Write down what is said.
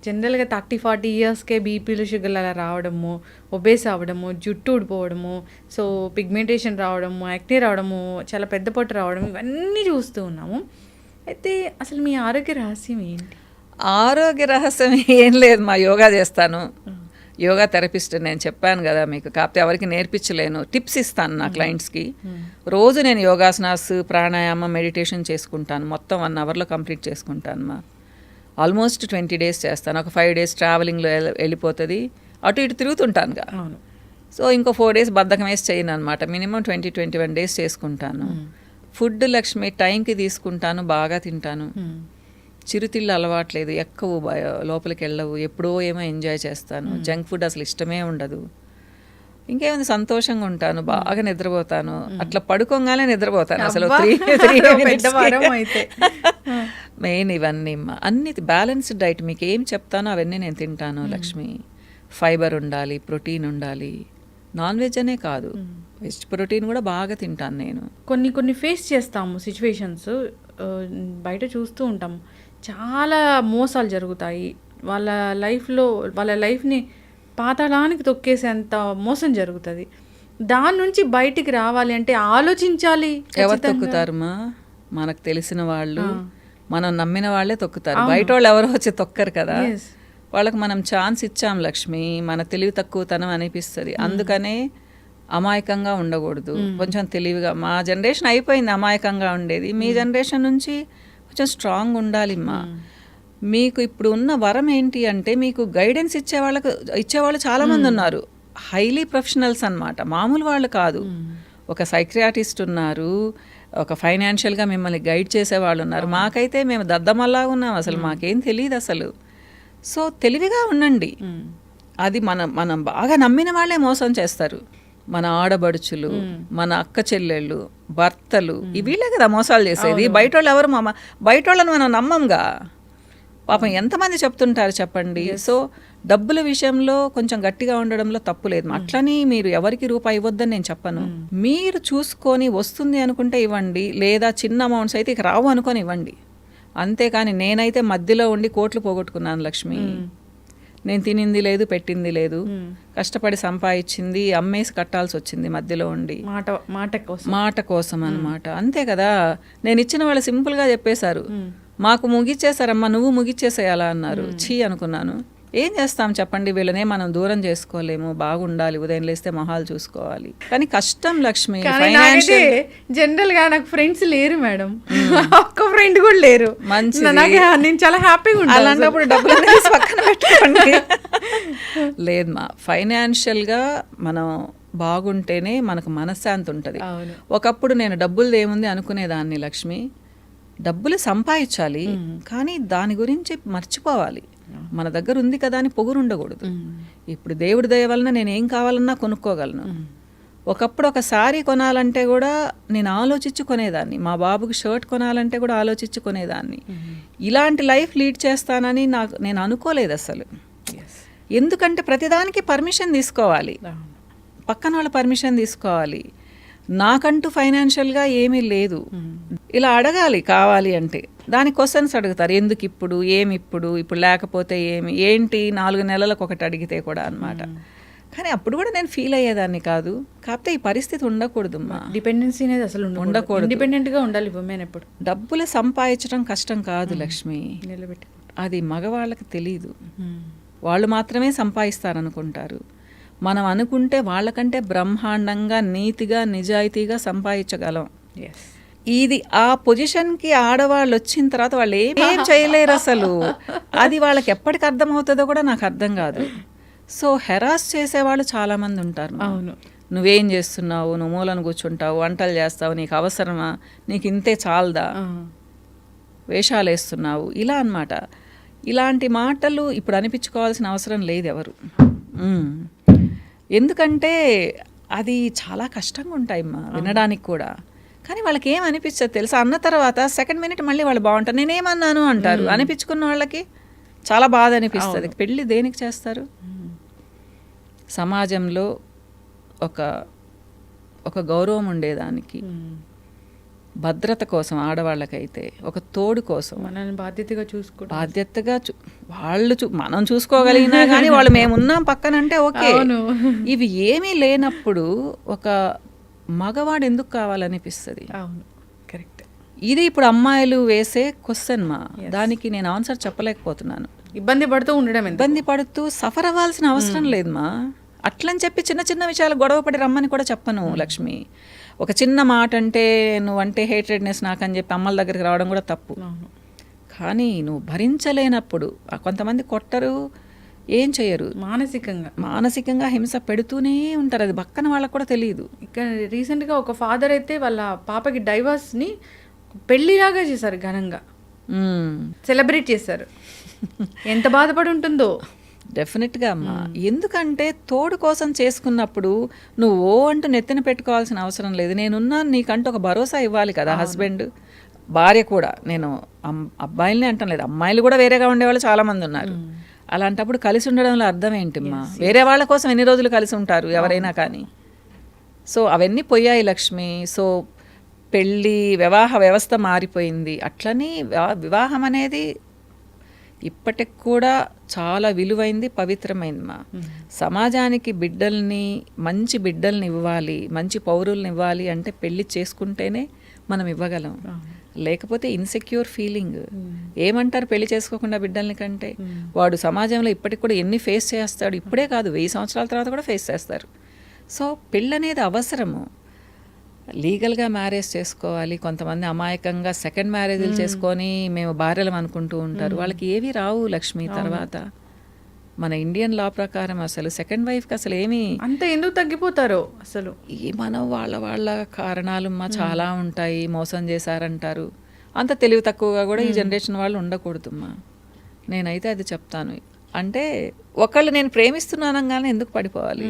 జనరల్‌గా 30, 40 ఇయర్స్‌కే బీపీలు, షుగర్‌లు అలా రావడము, ఒబేస్ అవ్వడము, జుట్టు ఊడిపోవడము, సో పిగ్మెంటేషన్ రావడము, యాక్నే రావడము, చాలా పెద్ద పొట్ట రావడం ఇవన్నీ చూస్తూ ఉన్నాము. అయితే అసలు మీ ఆరోగ్య రహస్యం ఏంటి? ఆరోగ్య రహస్యం ఏం లేదు, మా యోగా చేస్తాను. యోగా థెరపిస్ట్ నేను చెప్పాను కదా మీకు. కాకపోతే ఎవరికి నేర్పించలేను, టిప్స్ ఇస్తాను నా క్లయింట్స్కి. రోజు నేను యోగాసనాస్, ప్రాణాయామం, మెడిటేషన్ చేసుకుంటాను. మొత్తం 1 అవర్లో కంప్లీట్ చేసుకుంటాను మా. ఆల్మోస్ట్ 20 days చేస్తాను. ఒక 5 days ట్రావెలింగ్లో వెళ్ళిపోతుంది. అటు ఇటు తిరుగుతుంటానుగా. అవును. సో ఇంకో 4 days బద్ధకం వేసి చేయను అనమాట. మినిమం 20-21 days చేసుకుంటాను. ఫుడ్ లక్ష్మి టైంకి తీసుకుంటాను, బాగా తింటాను. చిరుతిళ్ళు అలవాట్లేదు, ఎక్కువ లోపలికి వెళ్ళవు. ఎప్పుడో ఏమో ఎంజాయ్ చేస్తాను. జంక్ ఫుడ్ అసలు ఇష్టమే ఉండదు. ఇంకేమైంది, సంతోషంగా ఉంటాను, బాగా నిద్రపోతాను. అట్లా పడుకోగానే నిద్రపోతాను అసలు. 3 అయితే మెయిన్ ఇవన్నీ అన్ని బ్యాలెన్స్డ్ డైట్. మీకు ఏం చెప్తానో అవన్నీ నేను తింటాను లక్ష్మి. ఫైబర్ ఉండాలి, ప్రోటీన్ ఉండాలి. నాన్ వెజ్ అనే కాదు, వెజ్ ప్రోటీన్ కూడా బాగా తింటాను నేను. కొన్ని ఫేస్ చేస్తాము సిచ్యువేషన్స్, బయట చూస్తూ ఉంటాం. చాలా మోసాలు జరుగుతాయి. వాళ్ళ లైఫ్ని పాతాళానికి తొక్కేసేంత మోసం జరుగుతుంది. దాని నుంచి బయటికి రావాలి అంటే ఆలోచించాలి. ఎవరు తొక్కుతారమ్మా? మనకు తెలిసిన వాళ్ళు, మనం నమ్మిన వాళ్ళే తొక్కుతారు. బయట వాళ్ళు ఎవరో వచ్చి తొక్కరు కదా. వాళ్ళకి మనం ఛాన్స్ ఇచ్చాం లక్ష్మి. మన తెలివి తక్కువతనం అనిపిస్తుంది. అందుకనే అమాయకంగా ఉండకూడదు, కొంచెం తెలివిగా. మా జనరేషన్ అయిపోయింది అమాయకంగా ఉండేది. మీ జనరేషన్ నుంచి కొంచెం స్ట్రాంగ్ ఉండాలి అమ్మా. మీకు ఇప్పుడు ఉన్న వరం ఏంటి అంటే, మీకు గైడెన్స్ ఇచ్చేవాళ్ళు చాలామంది ఉన్నారు. హైలీ ప్రొఫెషనల్స్ అన్నమాట, మామూలు వాళ్ళు కాదు. ఒక సైక్రియాటిస్ట్ ఉన్నారు, ఒక ఫైనాన్షియల్గా మిమ్మల్ని గైడ్ చేసేవాళ్ళు ఉన్నారు. మాకైతే మేము దద్దమల్లా ఉన్నాం, అసలు మాకేం తెలియదు అసలు. సో తెలివిగా ఉండండి. అది మనం బాగా నమ్మిన వాళ్ళే మోసం చేస్తారు. మన ఆడబడుచులు, మన అక్క చెల్లెళ్ళు, భర్తలు, వీళ్ళే కదా మోసాలు చేసేది. బయట వాళ్ళు ఎవరు? బయట వాళ్ళని మనం నమ్మంగా. పాపం ఎంతమంది చెప్తుంటారు చెప్పండి. సో డబ్బుల విషయంలో కొంచెం గట్టిగా ఉండడంలో తప్పు లేదు. అట్లని మీరు ఎవరికి రూపాయి ఇవ్వద్దని నేను చెప్పను. మీరు చూసుకొని వస్తుంది అనుకుంటే ఇవ్వండి, లేదా చిన్న అమౌంట్స్ అయితే ఇక రావు అనుకొని ఇవ్వండి. అంతేకాని నేనైతే మధ్యలో ఉండి కోట్లు పోగొట్టుకున్నాను లక్ష్మి. నేను తినింది లేదు, పెట్టింది లేదు, కష్టపడి సంపాదించింది అమ్మేసి కట్టాల్సి వచ్చింది మధ్యలో ఉండి, మాట కోసం అన్నమాట. అంతే కదా. నేను ఇచ్చిన వాళ్ళు సింపుల్గా చెప్పేశారు, మాకు ముగిచ్చేసారమ్మా, నువ్వు ముగిచ్చేసేయాలా అన్నారు. ఛీ అనుకున్నాను. ఏం చేస్తాం చెప్పండి, వీళ్ళనే మనం దూరం చేసుకోలేము. బాగుండాలి, ఉదయం లేస్తే మొహాలు చూసుకోవాలి, కానీ కష్టం లక్ష్మి. జనరల్ గా నాకు ఫ్రెండ్స్ లేరు మేడం, ఒక్క ఫ్రెండ్ కూడా లేరు. మంచి, నేను చాలా హ్యాపీగా ఉంటాను. అలాంటప్పుడు డబ్బులు పక్కన పెట్టుకోండి. లేదు మా, ఫైనాన్షియల్గా మనం బాగుంటేనే మనకు మనశ్శాంతి ఉంటుంది. ఒకప్పుడు నేను డబ్బులు ఏముంది అనుకునేదాన్ని లక్ష్మి. డబ్బులు సంపాదించాలి, కానీ దాని గురించి మర్చిపోవాలి. మన దగ్గర ఉంది కదా అని పొగురు ఉండకూడదు. ఇప్పుడు దేవుడి దయ వలన నేను ఏం కావాలన్నా కొనుక్కోగలను. ఒకప్పుడు ఒక శారీ కొనాలంటే కూడా నేను ఆలోచించి కొనేదాన్ని. మా బాబుకి షర్ట్ కొనాలంటే కూడా ఆలోచించి కొనేదాన్ని. ఇలాంటి లైఫ్ లీడ్ చేస్తానని నేను అనుకోలేదు అసలు. ఎందుకంటే ప్రతిదానికి పర్మిషన్ తీసుకోవాలి, పక్కన వాళ్ళ పర్మిషన్ తీసుకోవాలి. నాకంటూ ఫైనాన్షియల్గా ఏమీ లేదు. ఇలా అడగాలి కావాలి అంటే. దాని క్వశ్చన్స్ అడుగుతారు, ఎందుకు ఇప్పుడు, ఏమి ఇప్పుడు లేకపోతే ఏంటి 4 నెలలకు ఒకటి అడిగితే కూడా అన్నమాట. కానీ అప్పుడు కూడా నేను ఫీల్ అయ్యేదాన్ని కాదు. కాకపోతే ఈ పరిస్థితి ఉండకూడదు. డిపెండెన్సీ అనేది అసలు ఉండకూడదు. ఇండిపెండెంట్గా ఉండాలి ఉమెన్ ఎప్పుడు. డబ్బులు సంపాదించడం కష్టం కాదు లక్ష్మి, అది మగవాళ్ళకి తెలీదు. వాళ్ళు మాత్రమే సంపాదిస్తారనుకుంటారు. మనం అనుకుంటే వాళ్ళకంటే బ్రహ్మాండంగా, నీతిగా, నిజాయితీగా సంపాదించగలం. ఇది ఆ పొజిషన్కి ఆడవాళ్ళు వచ్చిన తర్వాత వాళ్ళు ఏం చేయలేరు అసలు. అది వాళ్ళకి ఎప్పటికి అర్థమవుతుందో కూడా నాకు అర్థం కాదు. సో హెరాస్ చేసేవాళ్ళు చాలామంది ఉంటారు. అవును, నువ్వేం చేస్తున్నావు, నువ్వు మూలను కూర్చుంటావు, వంటలు చేస్తావు, నీకు అవసరమా, నీకు ఇంతే చాలదా, వేషాలు వేస్తున్నావు, ఇలా అన్నమాట. ఇలాంటి మాటలు ఇప్పుడు అనిపించుకోవాల్సిన అవసరం లేదు ఎవరు. ఎందుకంటే అది చాలా కష్టంగా ఉంటాయి అమ్మా వినడానికి కూడా. కానీ వాళ్ళకి ఏం అనిపించదు తెలుసా, అన్న తర్వాత సెకండ్ మినిట్ మళ్ళీ వాళ్ళు బాగుంటారు, నేనేమన్నాను అంటారు. అనిపించుకున్న వాళ్ళకి చాలా బాధ అనిపిస్తుంది. పెళ్ళి దేనికి చేస్తారు? సమాజంలో ఒక గౌరవం ఉండేదానికి. భద్రత కోసం ఆడవాళ్ళకైతే, ఒక తోడు కోసం, మనల్ని బాధ్యతగా చూసుకోవడం. బాధ్యతగా వాళ్ళు మనం చూసుకోగలిగినా కానీ వాళ్ళు మేమున్నాం పక్కనంటే ఓకే. ఇవి ఏమీ లేనప్పుడు ఒక మగవాడు ఎందుకు కావాలనిపిస్తుంది? అవును, కరెక్ట్. ఇది ఇప్పుడు అమ్మాయిలు వేసే క్వశ్చన్ మా, దానికి నేను ఆన్సర్ చెప్పలేకపోతున్నాను. ఇబ్బంది పడుతూ ఉండడం, ఇబ్బంది పడుతూ సఫర్ అవ్వాల్సిన అవసరం లేదు మా. అట్లని చెప్పి చిన్న చిన్న విషయాలు గొడవపడి రమ్మని కూడా చెప్పను లక్ష్మి. ఒక చిన్న మాట అంటే నువ్వంటే హేట్రెడ్నెస్ నాకని చెప్పి అమ్మల దగ్గరికి రావడం కూడా తప్పు. కానీ నువ్వు భరించలేనప్పుడు, కొంతమంది కొట్టరు, ఏం చేయరు, మానసికంగా హింస పెడుతూనే ఉంటారు. అది పక్కన వాళ్ళకు కూడా తెలియదు. ఇక్కడ రీసెంట్గా ఒక ఫాదర్ అయితే వాళ్ళ పాపకి డైవర్స్ని పెళ్లిలాగా చేశారు, ఘనంగా సెలబ్రేట్ చేశారు. ఎంత బాధపడి ఉంటుందో. డెఫినెట్గా అమ్మా. ఎందుకంటే తోడు కోసం చేసుకున్నప్పుడు నువ్వు ఓ అంటూ నెత్తిన పెట్టుకోవాల్సిన అవసరం లేదు. నేనున్నాను నీకంటూ ఒక భరోసా ఇవ్వాలి కదా హస్బెండ్, భార్య కూడా. నేను అబ్బాయిలనే అంటాను లేదు, అమ్మాయిలు కూడా వేరేగా ఉండేవాళ్ళు చాలామంది ఉన్నారు. అలాంటప్పుడు కలిసి ఉండడంలో అర్థం ఏంటమ్మా? వేరే వాళ్ళ కోసం ఎన్ని రోజులు కలిసి ఉంటారు ఎవరైనా కానీ. సో అవన్నీ పోయాయి లక్ష్మి. సో పెళ్ళి, వివాహ వ్యవస్థ మారిపోయింది. అట్లని వివాహం అనేది ఇప్పటికి కూడా చాలా విలువైంది, పవిత్రమైంది మా. సమాజానికి బిడ్డల్ని, మంచి బిడ్డల్ని ఇవ్వాలి, మంచి పౌరుల్ని ఇవ్వాలి అంటే పెళ్లి చేసుకుంటేనే మనం ఇవ్వగలం. లేకపోతే ఇన్సెక్యూర్ ఫీలింగ్. ఏమంటారు పెళ్లి చేసుకోకుండా బిడ్డల్ని కంటే? వాడు సమాజంలో ఇప్పటికి కూడా ఎన్ని ఫేస్ చేస్తాడు, ఇప్పుడే కాదు 1000 సంవత్సరాల తర్వాత కూడా ఫేస్ చేస్తారు. సో పెళ్ళి అనేది అవసరము. లీగల్గా మ్యారేజ్ చేసుకోవాలి. కొంతమంది అమాయకంగా సెకండ్ మ్యారేజ్లు చేసుకొని మేము భార్యలం అనుకుంటూ ఉంటారు. వాళ్ళకి ఏవి రావు లక్ష్మి. తర్వాత మన ఇండియన్ లా ప్రకారం అసలు సెకండ్ వైఫ్కి అసలు ఏమి అంత ఎందుకు తగ్గిపోతారో అసలు. మనం వాళ్ళ కారణాలు చాలా ఉంటాయి. మోసం చేశారంటారు. అంత తెలివి తక్కువగా కూడా ఈ జనరేషన్ వాళ్ళు ఉండకూడదమ్మా. నేనైతే అది చెప్తాను. అంటే ఒకళ్ళు నేను ప్రేమిస్తున్నానంగానే ఎందుకు పడిపోవాలి?